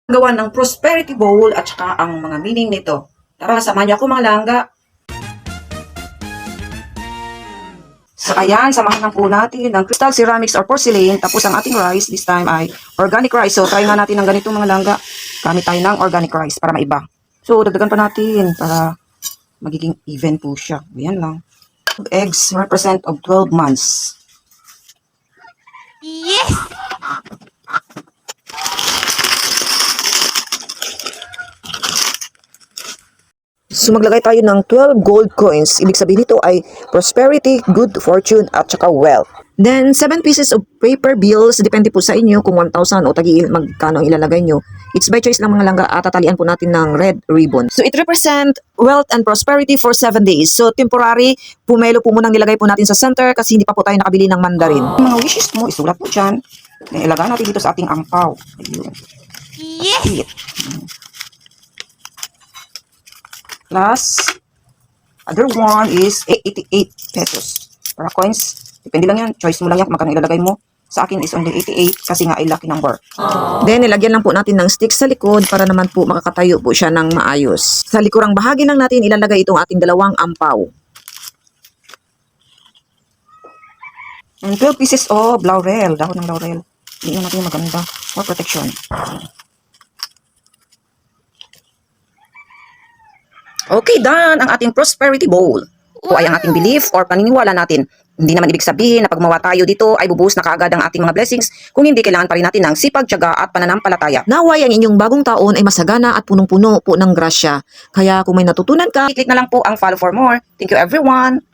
Gawa ng prosperity bowl at saka ang mga meaning nito. Tara, samahan niyo ako mga langga. So ayan, samahan lang po natin ng crystal ceramics or porcelain. Tapos ang ating rice, this time ay organic rice. So try nga natin ng ganito mga langga. Gamit tayo ng organic rice para maiba. So dagdagan pa natin para magiging even po siya. Ayan lang. Eggs represent of 12 months. Yes! So maglagay tayo ng 12 gold coins. Ibig sabihin nito ay prosperity, good fortune, at saka wealth. Then 7 pieces of paper bills. Depende po sa inyo kung 1,000 o magkano ang ilalagay nyo. It's by choice lang mga langga at tatalian po natin ng red ribbon. So it represent wealth and prosperity for 7 days. So temporary, pumelo po munang nilagay po natin sa center kasi hindi pa po tayo nakabili ng mandarin. Mga wishes mo, isulat po dyan. Then ilagay natin dito sa ating angpaw. Ayun. Yes! Plus, other one is 88 pesos. Para coins, depende lang yan. Choice mo lang yan kung magkano ilalagay mo. Sa akin is only 88 kasi nga ay lucky number. Then, nilagyan lang po natin ng stick sa likod para naman po makakatayo po siya ng maayos. Sa likurang bahagi lang natin ilalagay itong ating dalawang ampaw. And 12 pieces of laurel. Dahon ng laurel. Hindi natin maganda. For protection. Okay, done ang ating prosperity bowl. O ay ang ating belief or paniniwala natin. Hindi naman ibig sabihin na pag gumawa tayo dito ay bubuhos na kaagad ang ating mga blessings kung hindi kailangan pa rin natin ng sipag, tiyaga at pananampalataya. Naway ang inyong bagong taon ay masagana at punong-puno po ng grasya. Kaya kung may natutunan ka, click na lang po ang follow for more. Thank you everyone!